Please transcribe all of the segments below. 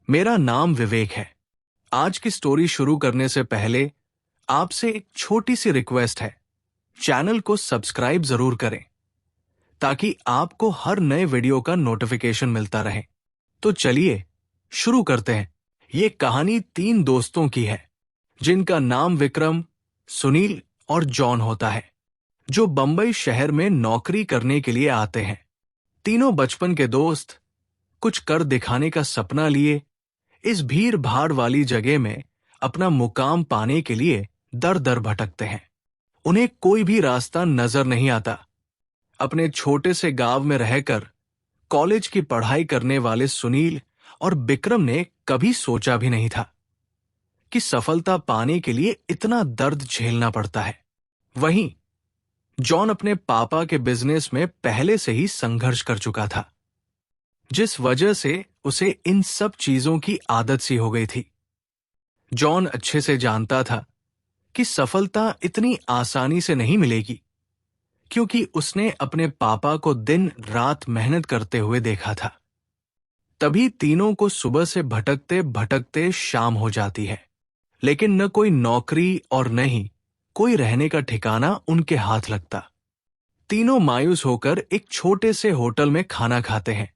मेरा नाम विवेक है। आज की स्टोरी शुरू करने से पहले आपसे एक छोटी सी रिक्वेस्ट है। चैनल को सब्सक्राइब जरूर करें ताकि आपको हर नए वीडियो का नोटिफिकेशन मिलता रहे। तो चलिए शुरू करते हैं। ये कहानी 3 दोस्तों की है जिनका नाम विक्रम, सुनील और जॉन होता है, जो बंबई शहर में नौकरी करने के लिए आते हैं। तीनों बचपन के दोस्त कुछ कर दिखाने का सपना लिए इस भीड़ भाड़ वाली जगह में अपना मुकाम पाने के लिए दर दर भटकते हैं। उन्हें कोई भी रास्ता नजर नहीं आता। अपने छोटे से गांव में रहकर कॉलेज की पढ़ाई करने वाले सुनील और विक्रम ने कभी सोचा भी नहीं था कि सफलता पाने के लिए इतना दर्द झेलना पड़ता है। वहीं जॉन अपने पापा के बिजनेस में पहले से ही संघर्ष कर चुका था, जिस वजह से उसे इन सब चीजों की आदत सी हो गई थी। जॉन अच्छे से जानता था कि सफलता इतनी आसानी से नहीं मिलेगी, क्योंकि उसने अपने पापा को दिन रात मेहनत करते हुए देखा था। तभी तीनों को सुबह से भटकते भटकते शाम हो जाती है, लेकिन न कोई नौकरी और न ही कोई रहने का ठिकाना उनके हाथ लगता। तीनों मायूस होकर एक छोटे से होटल में खाना खाते हैं।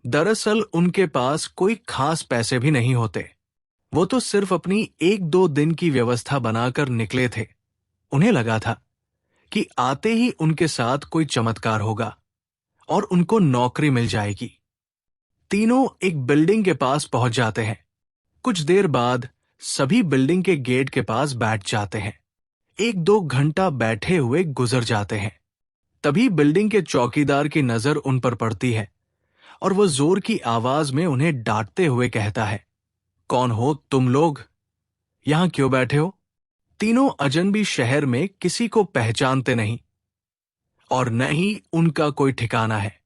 दरअसल उनके पास कोई खास पैसे भी नहीं होते। वो तो सिर्फ अपनी 1-2 दिन की व्यवस्था बनाकर निकले थे। उन्हें लगा था कि आते ही उनके साथ कोई चमत्कार होगा और उनको नौकरी मिल जाएगी। तीनों एक बिल्डिंग के पास पहुंच जाते हैं। कुछ देर बाद सभी बिल्डिंग के गेट के पास बैठ जाते हैं। 1-2 घंटा बैठे हुए गुजर जाते हैं। तभी बिल्डिंग के चौकीदार की नजर उन पर पड़ती है और वो जोर की आवाज में उन्हें डांटते हुए कहता है, कौन हो तुम लोग? यहां क्यों बैठे हो? तीनों अजनबी शहर में किसी को पहचानते नहीं और न ही उनका कोई ठिकाना है।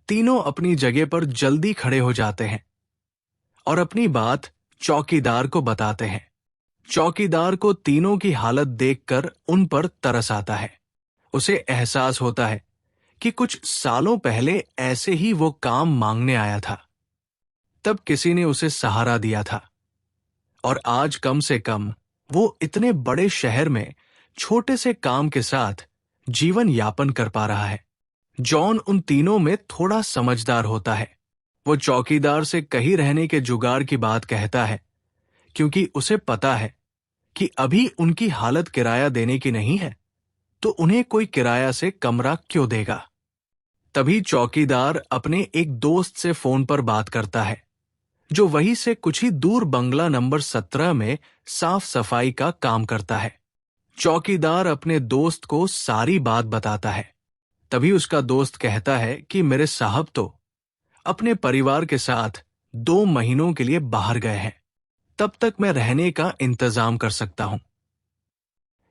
तीनों अपनी जगह पर जल्दी खड़े हो जाते हैं और अपनी बात चौकीदार को बताते हैं। चौकीदार को तीनों की हालत देखकर उन पर तरस आता है। उसे एहसास होता है कि कुछ सालों पहले ऐसे ही वो काम मांगने आया था। तब किसी ने उसे सहारा दिया था और आज कम से कम वो इतने बड़े शहर में छोटे से काम के साथ जीवन यापन कर पा रहा है। जॉन उन तीनों में थोड़ा समझदार होता है। वो चौकीदार से कहीं रहने के जुगाड़ की बात कहता है, क्योंकि उसे पता है कि अभी उनकी हालत किराया देने की नहीं है, तो उन्हें कोई किराया से कमरा क्यों देगा। तभी चौकीदार अपने एक दोस्त से फोन पर बात करता है, जो वहीं से कुछ ही दूर बंगला नंबर 17 में साफ सफाई का काम करता है। चौकीदार अपने दोस्त को सारी बात बताता है। तभी उसका दोस्त कहता है कि मेरे साहब तो अपने परिवार के साथ 2 महीनों के लिए बाहर गए हैं, तब तक मैं रहने का इंतजाम कर सकता हूं।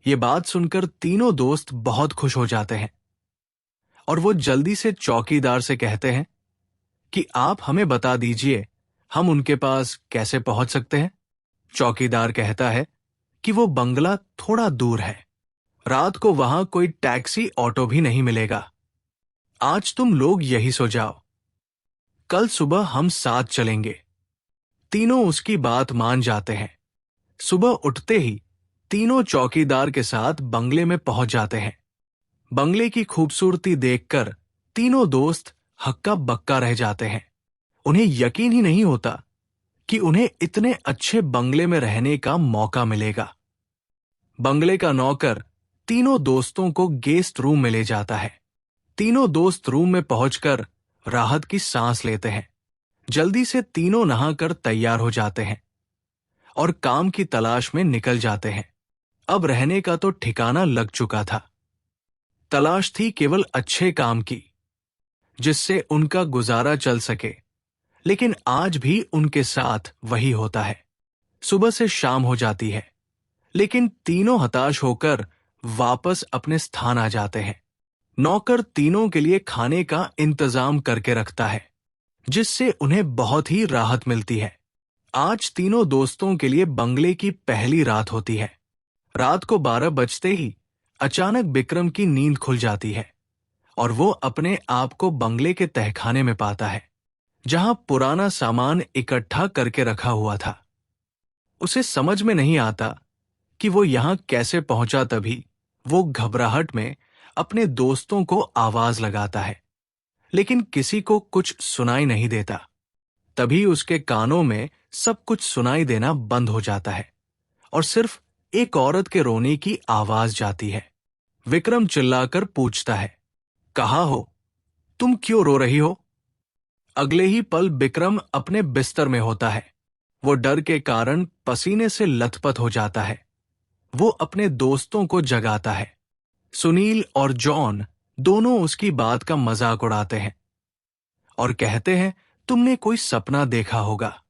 ये बात सुनकर तीनों दोस्त बहुत खुश हो जाते हैं और वो जल्दी से चौकीदार से कहते हैं कि आप हमें बता दीजिए हम उनके पास कैसे पहुंच सकते हैं। चौकीदार कहता है कि वो बंगला थोड़ा दूर है। रात को वहां कोई टैक्सी ऑटो भी नहीं मिलेगा। आज तुम लोग यही सो जाओ, कल सुबह हम साथ चलेंगे। तीनों उसकी बात मान जाते हैं। सुबह उठते ही तीनों चौकीदार के साथ बंगले में पहुंच जाते हैं। बंगले की खूबसूरती देखकर तीनों दोस्त हक्का बक्का रह जाते हैं। उन्हें यकीन ही नहीं होता कि उन्हें इतने अच्छे बंगले में रहने का मौका मिलेगा। बंगले का नौकर तीनों दोस्तों को गेस्ट रूम में ले जाता है। तीनों दोस्त रूम में पहुंचकर राहत की सांस लेते हैं। जल्दी से तीनों नहाकर तैयार हो जाते हैं और काम की तलाश में निकल जाते हैं। अब रहने का तो ठिकाना लग चुका था। तलाश थी केवल अच्छे काम की, जिससे उनका गुजारा चल सके। लेकिन आज भी उनके साथ वही होता है। सुबह से शाम हो जाती है, लेकिन तीनों हताश होकर वापस अपने स्थान आ जाते हैं। नौकर तीनों के लिए खाने का इंतजाम करके रखता है, जिससे उन्हें बहुत ही राहत मिलती है। आज तीनों दोस्तों के लिए बंगले की पहली रात होती है। रात को 12 बजते ही अचानक विक्रम की नींद खुल जाती है और वो अपने आप को बंगले के तहखाने में पाता है, जहां पुराना सामान इकट्ठा करके रखा हुआ था। उसे समझ में नहीं आता कि वो यहां कैसे पहुंचा। तभी वो घबराहट में अपने दोस्तों को आवाज लगाता है, लेकिन किसी को कुछ सुनाई नहीं देता। तभी उसके कानों में सब कुछ सुनाई देना बंद हो जाता है और सिर्फ एक औरत के रोने की आवाज जाती है। विक्रम चिल्लाकर पूछता है, कहाँ हो? तुम क्यों रो रही हो? अगले ही पल विक्रम अपने बिस्तर में होता है। वो डर के कारण पसीने से लथपथ हो जाता है। वो अपने दोस्तों को जगाता है। सुनील और जॉन दोनों उसकी बात का मजाक उड़ाते हैं और कहते हैं, तुमने कोई सपना देखा होगा।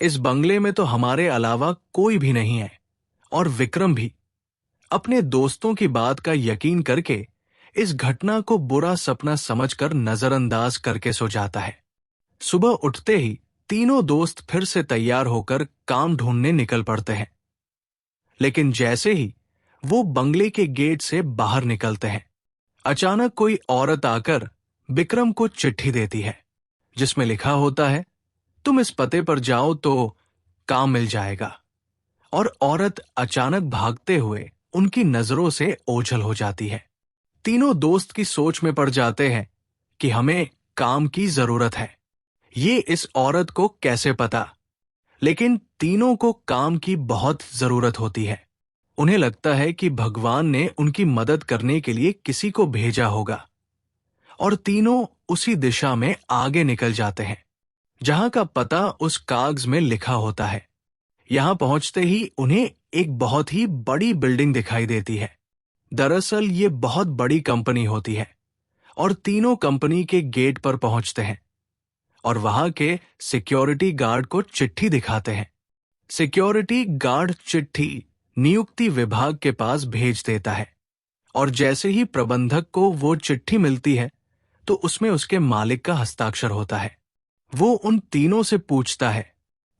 इस बंगले में तो हमारे अलावा कोई भी नहीं है। और विक्रम भी अपने दोस्तों की बात का यकीन करके इस घटना को बुरा सपना समझकर नजरअंदाज करके सो जाता है। सुबह उठते ही तीनों दोस्त फिर से तैयार होकर काम ढूंढने निकल पड़ते हैं। लेकिन जैसे ही वो बंगले के गेट से बाहर निकलते हैं, अचानक कोई औरत आकर विक्रम को चिट्ठी देती है, जिसमें लिखा होता है, तुम इस पते पर जाओ तो काम मिल जाएगा। और औरत अचानक भागते हुए उनकी नजरों से ओझल हो जाती है। तीनों दोस्त की सोच में पड़ जाते हैं कि हमें काम की जरूरत है। ये इस औरत को कैसे पता? लेकिन तीनों को काम की बहुत जरूरत होती है। उन्हें लगता है कि भगवान ने उनकी मदद करने के लिए किसी को भेजा होगा। और तीनों उसी दिशा में आगे निकल जाते हैं जहां का पता उस कागज में लिखा होता है। यहां पहुंचते ही उन्हें एक बहुत ही बड़ी बिल्डिंग दिखाई देती है। दरअसल ये बहुत बड़ी कंपनी होती है। और तीनों कंपनी के गेट पर पहुंचते हैं और वहां के सिक्योरिटी गार्ड को चिट्ठी दिखाते हैं। सिक्योरिटी गार्ड चिट्ठी नियुक्ति विभाग के पास भेज देता है और जैसे ही प्रबंधक को वो चिट्ठी मिलती है तो उसमें उसके मालिक का हस्ताक्षर होता है। वो उन तीनों से पूछता है,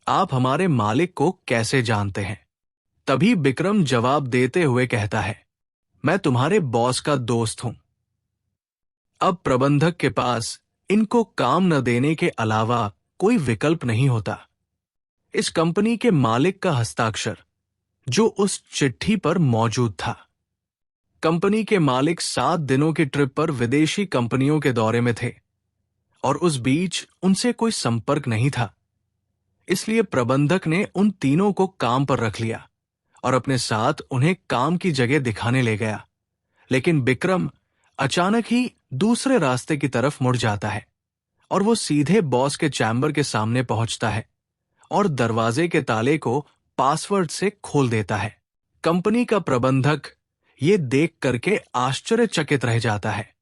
आप हमारे मालिक को कैसे जानते हैं? तभी विक्रम जवाब देते हुए कहता है, मैं तुम्हारे बॉस का दोस्त हूं। अब प्रबंधक के पास इनको काम न देने के अलावा कोई विकल्प नहीं होता। इस कंपनी के मालिक का हस्ताक्षर जो उस चिट्ठी पर मौजूद था। कंपनी के मालिक 7 दिनों की ट्रिप पर विदेशी कंपनियों के दौरे में थे और उस बीच उनसे कोई संपर्क नहीं था। इसलिए प्रबंधक ने उन तीनों को काम पर रख लिया और अपने साथ उन्हें काम की जगह दिखाने ले गया। लेकिन विक्रम अचानक ही दूसरे रास्ते की तरफ मुड़ जाता है और वो सीधे बॉस के चैम्बर के सामने पहुंचता है और दरवाजे के ताले को पासवर्ड से खोल देता है। कंपनी का प्रबंधक ये देख करके आश्चर्यचकित रह जाता है।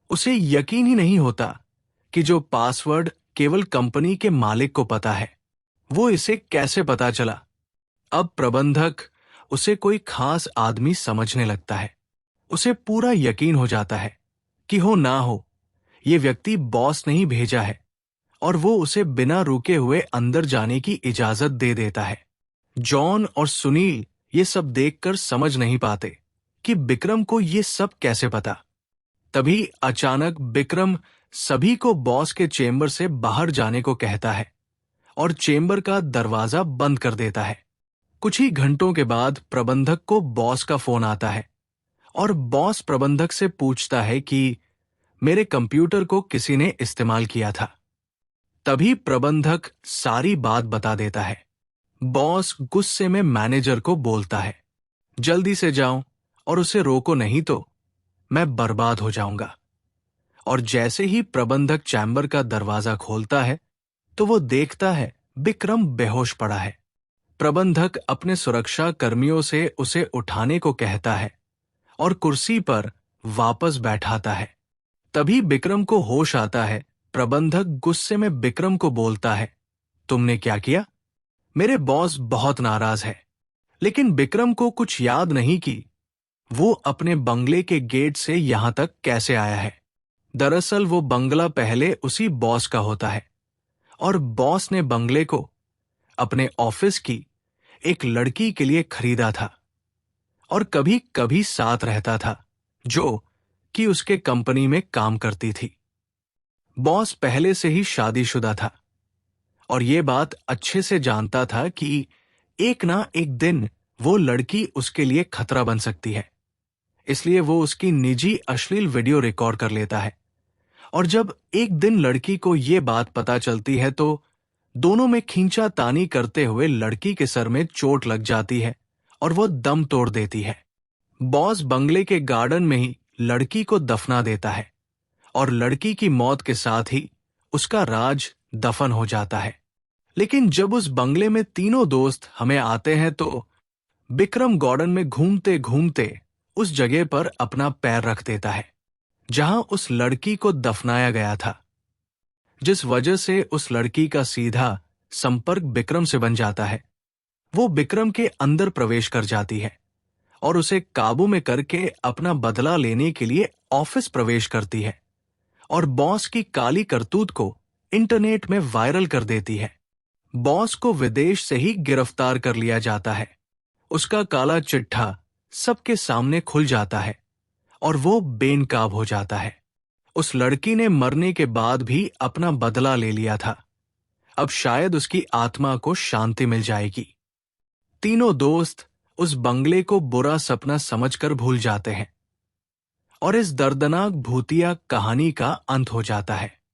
उसे यकीन ही नहीं होता कि जो पासवर्ड केवल कंपनी के मालिक को पता है, वो इसे कैसे पता चला। अब प्रबंधक उसे कोई खास आदमी समझने लगता है। उसे पूरा यकीन हो जाता है कि हो ना हो ये व्यक्ति बॉस ने ही भेजा है और वो उसे बिना रुके हुए अंदर जाने की इजाजत दे देता है। जॉन और सुनील ये सब देखकर समझ नहीं पाते कि विक्रम को ये सब कैसे पता। तभी अचानक विक्रम सभी को बॉस के चेंबर से बाहर जाने को कहता है और चेंबर का दरवाजा बंद कर देता है। कुछ ही घंटों के बाद प्रबंधक को बॉस का फोन आता है और बॉस प्रबंधक से पूछता है कि मेरे कंप्यूटर को किसी ने इस्तेमाल किया था। तभी प्रबंधक सारी बात बता देता है। बॉस गुस्से में मैनेजर को बोलता है, जल्दी से जाओ और उसे रोको, नहीं तो मैं बर्बाद हो जाऊंगा। और जैसे ही प्रबंधक चैम्बर का दरवाजा खोलता है तो वो देखता है विक्रम बेहोश पड़ा है। प्रबंधक अपने सुरक्षा कर्मियों से उसे उठाने को कहता है और कुर्सी पर वापस बैठाता है। तभी विक्रम को होश आता है। प्रबंधक गुस्से में विक्रम को बोलता है, तुमने क्या किया? मेरे बॉस बहुत नाराज है। लेकिन विक्रम को कुछ याद नहीं कि वो अपने बंगले के गेट से यहां तक कैसे आया है। दरअसल वो बंगला पहले उसी बॉस का होता है और बॉस ने बंगले को अपने ऑफिस की एक लड़की के लिए खरीदा था और कभी कभी साथ रहता था, जो कि उसके कंपनी में काम करती थी। बॉस पहले से ही शादीशुदा था और ये बात अच्छे से जानता था कि एक ना एक दिन वो लड़की उसके लिए खतरा बन सकती है। इसलिए वो उसकी निजी अश्लील वीडियो रिकॉर्ड कर लेता है। और जब एक दिन लड़की को ये बात पता चलती है तो दोनों में खींचातानी करते हुए लड़की के सर में चोट लग जाती है और वो दम तोड़ देती है। बॉस बंगले के गार्डन में ही लड़की को दफना देता है और लड़की की मौत के साथ ही उसका राज दफन हो जाता है। लेकिन जब उस बंगले में तीनों दोस्त हमें आते हैं तो विक्रम गार्डन में घूमते घूमते उस जगह पर अपना पैर रख देता है जहां उस लड़की को दफनाया गया था, जिस वजह से उस लड़की का सीधा संपर्क विक्रम से बन जाता है। वो विक्रम के अंदर प्रवेश कर जाती है और उसे काबू में करके अपना बदला लेने के लिए ऑफिस प्रवेश करती है और बॉस की काली करतूत को इंटरनेट में वायरल कर देती है। बॉस को विदेश से ही गिरफ्तार कर लिया जाता है। उसका काला चिट्ठा सबके सामने खुल जाता है और वो बेनकाब हो जाता है। उस लड़की ने मरने के बाद भी अपना बदला ले लिया था। अब शायद उसकी आत्मा को शांति मिल जाएगी। तीनों दोस्त उस बंगले को बुरा सपना समझकर भूल जाते हैं और इस दर्दनाक भूतिया कहानी का अंत हो जाता है।